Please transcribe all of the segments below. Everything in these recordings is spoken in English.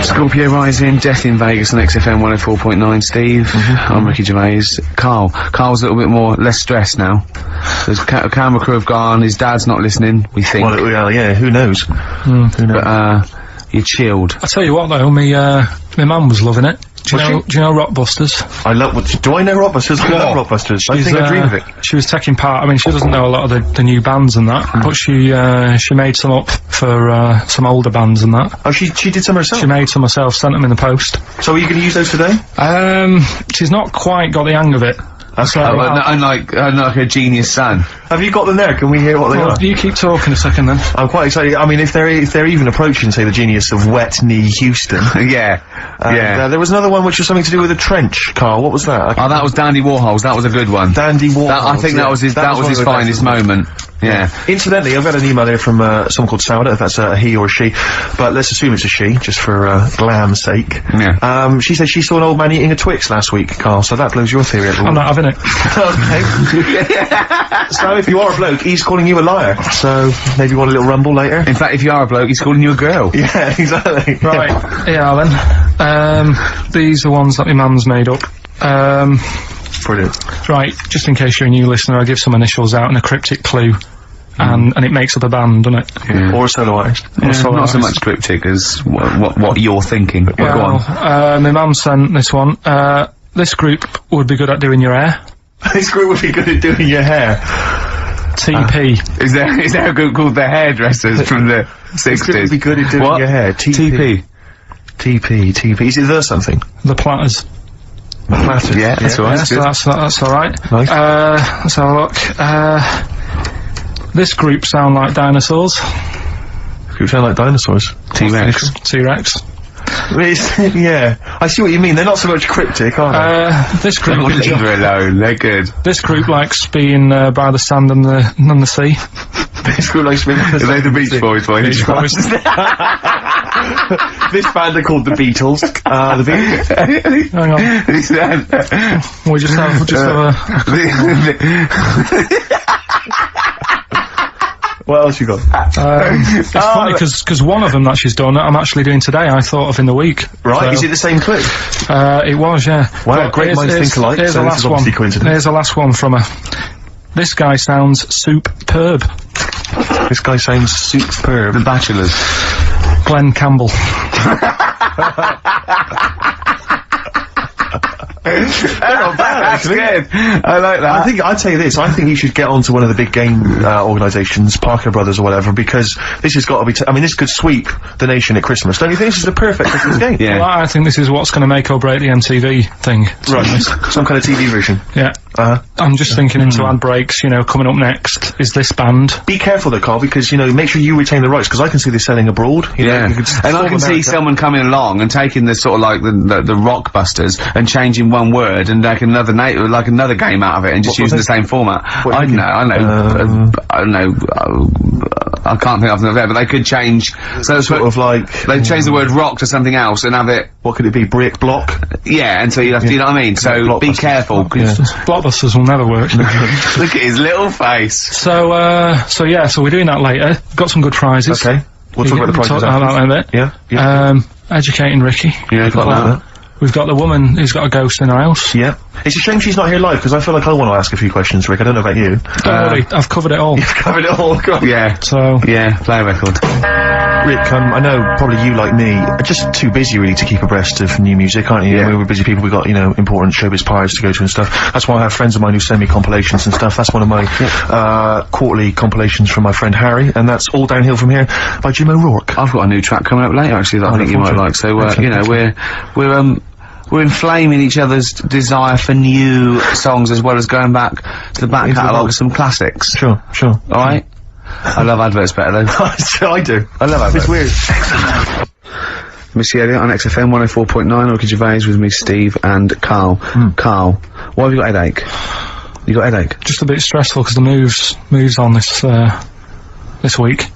Scorpio rising, death in Vegas on XFM 104.9, Steve. I'm Ricky Gervais. Carl's a little bit less stressed now. There's camera crew have gone, his dad's not listening, we think. Well, yeah, who knows? Who knows? But, you're chilled. I tell you what though, my mum was loving it. Do you know Rockbusters? I love, do I know Rockbusters? I love Rockbusters. I think I dream of it. She was taking part, I mean, she doesn't know a lot of the new bands and that, but she made some up for, some older bands and that. Oh, she did some herself? She made some herself, sent them in the post. So are you gonna use those today? She's not quite got the hang of it. So, I'm like a genius son. Have you got them there? Can we hear what they are? You keep talking a second then. I'm quite excited. I mean, if they're even approaching, say, the genius of Wet Knee Houston. Yeah. There was another one which was something to do with a trench, Carl. What was that? Oh, that was Dandy Warhols. That was a good one. Dandy Warhols. I think that was his finest moment. Yeah. Incidentally, I've got an email here from someone called Sauda, if that's a he or a she, but let's assume it's a she, just for glam's sake. Yeah. She said she saw an old man eating a Twix last week, Carl, so that blows your theory out the I'm not having it. Okay. So if you are a bloke, he's calling you a liar, so maybe you want a little rumble later? In fact, if you are a bloke, he's calling you a girl. Yeah, exactly. Right. Yeah, then. These are ones that my mum's made up. Brilliant. Right, just in case you're a new listener, I give some initials out and a cryptic clue. And it makes up a band, doesn't it? Yeah. Or a solo artist. Yeah, not so much cryptic as what you're thinking. Well, go on. My mum sent this one. This group would be good at doing your hair. This group would be good at doing your hair. TP. Is there a group called the Hairdressers from the 60s? This group would be good at doing your hair. TP. Is it the something? The Platters. The Platters. Yeah, that's all right. That's alright. Nice. Let's have a look. This group sound like dinosaurs. Group sound like dinosaurs. T-Rex. T-Rex. Yeah, I see what you mean. They're not so much cryptic, are they? This group leave her alone. They're good. This group likes being by the sand and the sea. This group likes being. Are they the Beach Boys? Beach Boys. This band are called the Beatles. The Beatles. Hang on. We just have What else you got? It's funny because one of them that she's done, I'm actually doing today. I thought of in the week. Right? Is it the same clue? It was, yeah. Wow, great minds think alike. Here's so the this last is obviously one. coincidence. Here's the last one from her. This guy sounds superb. This guy sounds superb. The Bachelors. Glenn Campbell. Not bad, actually. Good. I like that. I'd tell you this, I think you should get onto one of the big game, organisations, Parker Brothers or whatever, because this has got to be, I mean, this could sweep the nation at Christmas. Don't you think this is the perfect Christmas game? Yeah. Well, I think this is what's going to make or break the MTV thing. Right. Some kind of TV version. Yeah. I'm just thinking into ad breaks, you know, coming up next is this band. Be careful though, Carl, because, you know, make sure you retain the rights, because I can see this selling abroad. You know, you could and I can see someone coming along and taking the sort of like the Rockbusters and changing one word and like another game out of it and just using the same format. I don't know. I can't think of something there, but they could change. So sort of like they change the word rock to something else and have it. What could it be? Brick block. Yeah, and so you have to. You know what I mean? So be careful. Blockbusters will never work. Look at his little face. So we're doing that later. Got some good prizes. Okay. We'll talk about the prizes after. About that in a bit. Yeah. Educating Ricky. Yeah, got that. We've got the woman who's got a ghost in her house. Yeah. It's a shame she's not here live, because I feel like I want to ask a few questions, Rick. I don't know about you. Don't worry, I've covered it all. You've covered it all, God. Yeah. So. Yeah, play a record. Rick, I know probably you, like me, are just too busy really to keep abreast of new music, aren't you? Yeah. We're busy people, we've got, you know, important showbiz parties to go to and stuff. That's why I have friends of mine who send me compilations and stuff. That's one of my, quarterly compilations from my friend Harry, and that's All Downhill From Here by Jim O'Rourke. I've got a new track coming up later, actually, that I think you might like. So, you know, we're inflaming each other's desire for new songs as well as going back to the back catalogue of some classics. Sure. Alright? I love adverts better though. I do. I love adverts. It's weird. Missy Elliott on XFM 104.9, Ricky Gervais with me, Steve and Carl. Carl, why have you got a headache? You got a headache? Just a bit stressful because the moves on this week.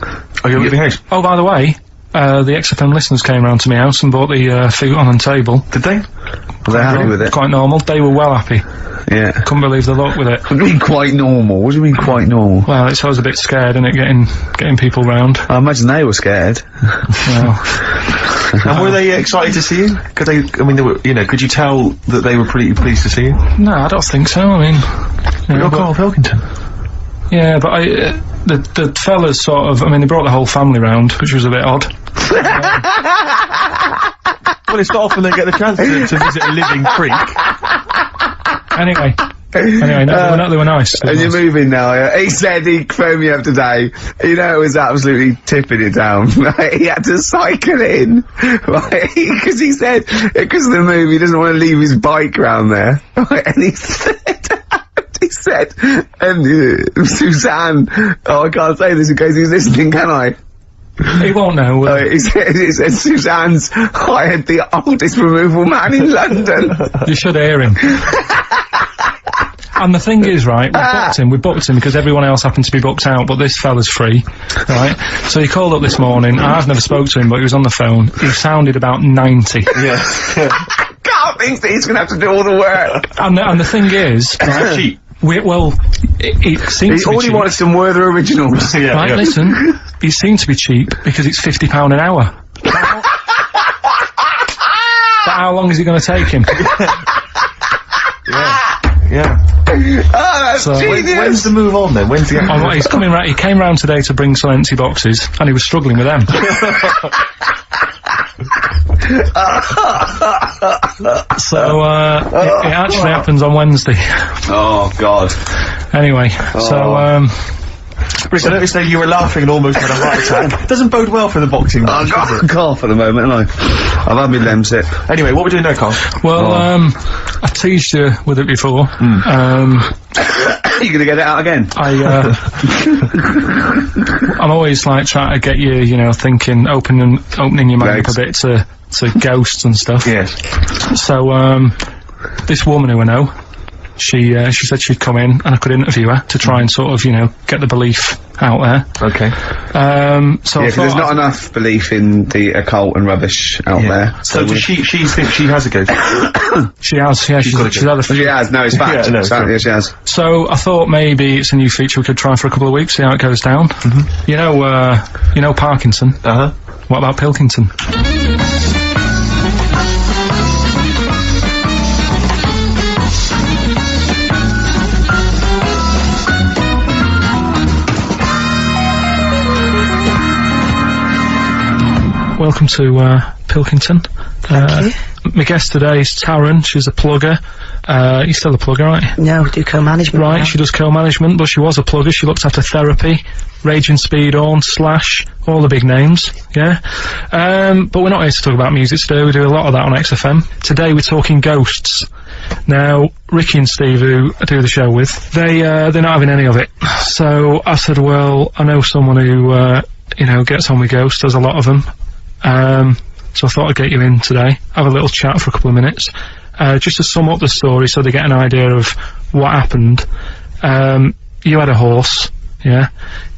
Are you leaving house? Oh, by the way, the XFM listeners came round to my house and bought the futon and table. Did they? Were they happy with it? Quite normal. They were well happy. Yeah. Couldn't believe the luck with it. What do you mean quite normal? What do you mean quite normal? Well, it's always a bit scared, isn't it, getting people round. I imagine they were scared. Well, And were they excited to see you? Could they, I mean, they were, you know, could you tell that they were pretty pleased to see you? no, I don't think so. I mean, You're Carl Pilkington. yeah, but the fellas sort of, I mean, they brought the whole family round, which was a bit odd. Well, it's not often they get the chance to visit a living freak. Anyway, no, they were nice. They were And you're nice. moving now, yeah? He said he'd phone me up today. You know, it was absolutely tipping it down. Right? He had to cycle in. Right? Because he said, because of the move, he doesn't want to leave his bike round there. Right? And he said, and Suzanne, oh, I can't say this in case he's listening, can I? He won't know. will he? He said Suzanne's hired the oldest removal man in London. You should hear him. And the thing is, right, we booked him because everyone else happened to be booked out, but this fella's free, right? So he called up this morning, I've never spoke to him, but he was on the phone. He sounded about 90. Yeah. Carl thinks that he's gonna have to do all the work. And the thing is, right, Cheap. it seems He to be already cheap. wanted some Werther originals. Yeah, Right, yeah. listen, it seems to be cheap because it's £50 an hour. But how long is it going to take him? Yeah. Oh, that's So- genius. When's the move on then? When's the Oh, right, he's coming round. He came round today to bring some empty boxes, and he was struggling with them. So it actually happens on Wednesday. Oh, God. Anyway, so Rich, I noticed that you were laughing and almost had a heart attack. Doesn't bode well for the boxing match, does it? I've got cough at the moment, haven't I? I've had my Lemsip. Anyway, what are we doing now, Carl? well, I teased you with it before. Are you gonna get it out again? I'm always like trying to get you, you know, thinking, opening your mind up a bit to ghosts and stuff. Yes. So, this woman who I know, she said she'd come in and I could interview her to try and sort of, you know, get the belief out there. Okay. So Yeah, I 'cause thought there's not enough belief in the occult and rubbish out there. So does she think she has a ghost? she has, yeah, she's got a had a She has, no, it's fact. Yeah, no, It's fact, sure. yeah, she has. So I thought maybe it's a new feature we could try for a couple of weeks, see how it goes down. You know Parkinson. Uh-huh. What about Pilkington? Welcome to Pilkington. Thank you. My guest today is Taryn. She's a plugger. You're still a plugger, aren't you? No, we do co-management. Right, now. she does co-management, but she was a plugger. She looked after Therapy, Raging Speed On, Slash, all the big names, yeah? But we're not here to talk about music today. We do a lot of that on XFM. Today we're talking ghosts. Now, Ricky and Steve, who I do the show with, they're not having any of it. So I said, well, I know someone who, you know, gets on with ghosts. There's a lot of them. So I thought I'd get you in today, have a little chat for a couple of minutes, just to sum up the story so they get an idea of what happened. You had a horse, yeah?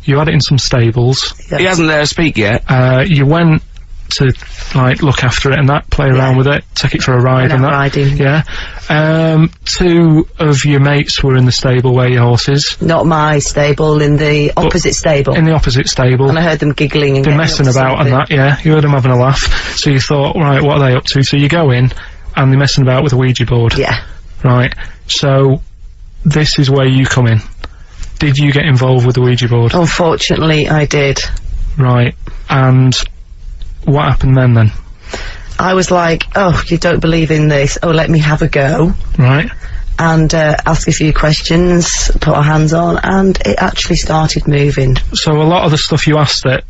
You had it in some stables. Yes. He hasn't let her speak yet. You went to, like, look after it and that, play around with it, take it for a ride Went and out that. riding. Yeah. Two of your mates were in the stable where your horse is. Not my stable, in the opposite stable. In the opposite stable. And I heard them giggling and Been getting messing up to about and something. that, yeah. You heard them having a laugh. So you thought, right, what are they up to? So you go in, and they're messing about with a Ouija board. Yeah. Right. So, this is where you come in. Did you get involved with the Ouija board? Unfortunately, I did. Right. And what happened then? I was like, oh, you don't believe in this. Oh, let me have a go. Right. And ask a few questions, put our hands on, and it actually started moving. So a lot of the stuff you asked it,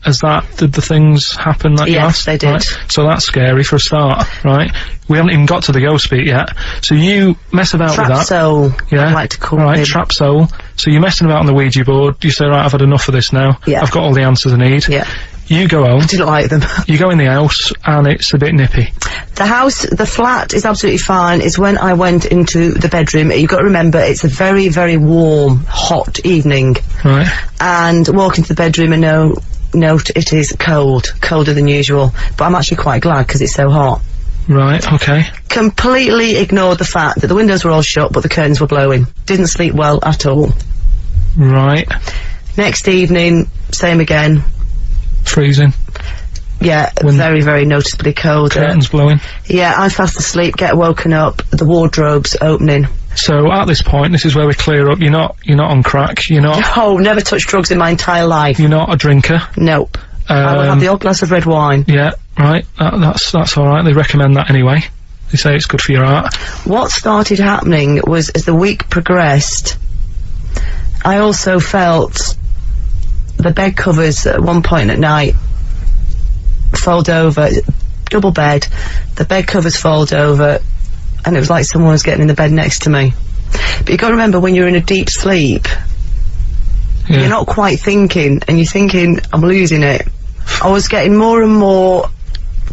did the things happen that you Yes, asked? they did. Right? So that's scary for a start, right? We haven't even got to the ghost bit yet. So you mess about with Trap that. soul, Yeah. I like to call Right, him. trap soul. So you're messing about on the Ouija board, you say, right, I've had enough of this now. Yeah. I've got all the answers I need. Yeah. You go home, Didn't like them. you go in the house, and it's a bit nippy. The house, the flat is absolutely fine. It's when I went into the bedroom. You've got to remember, it's a very, very warm, hot evening. Right. And walk into the bedroom and know note it is cold, colder than usual, but I'm actually quite glad because it's so hot. Right, okay. Completely ignored the fact that the windows were all shut but the curtains were blowing. Didn't sleep well at all. Right. Next evening, same again. Freezing. Yeah, very, very noticeably cold. Curtains blowing. Yeah, I'm fast asleep, get woken up, the wardrobe's opening. So at this point, this is where we clear up. You're not on crack. You're not. Oh, never touched drugs in my entire life. You're not a drinker. Nope. I will have the odd glass of red wine. Yeah, right. That's all right. They recommend that anyway. They say it's good for your heart. What started happening was, as the week progressed, I also felt the bed covers at one point at night fold over, double bed, the bed covers fold over, and it was like someone was getting in the bed next to me. But you've got to remember, when you're in a deep sleep, you're not quite thinking, and you're thinking, I'm losing it. I was getting more and more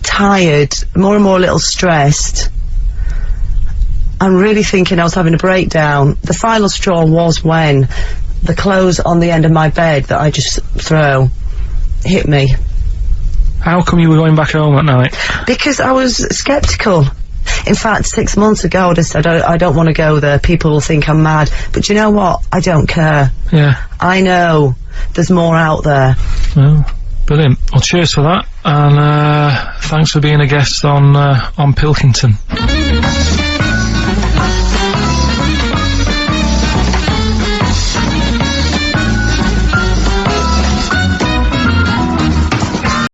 tired, more and more a little stressed. I'm really thinking I was having a breakdown. The final straw was when the clothes on the end of my bed that I just throw hit me. How come you were going back home at night? Because I was sceptical. In fact, 6 months ago I'd have said, I don't want to go there, people will think I'm mad. But you know what? I don't care. Yeah. I know there's more out there. Well, brilliant. Well, cheers for that, and thanks for being a guest on Pilkington.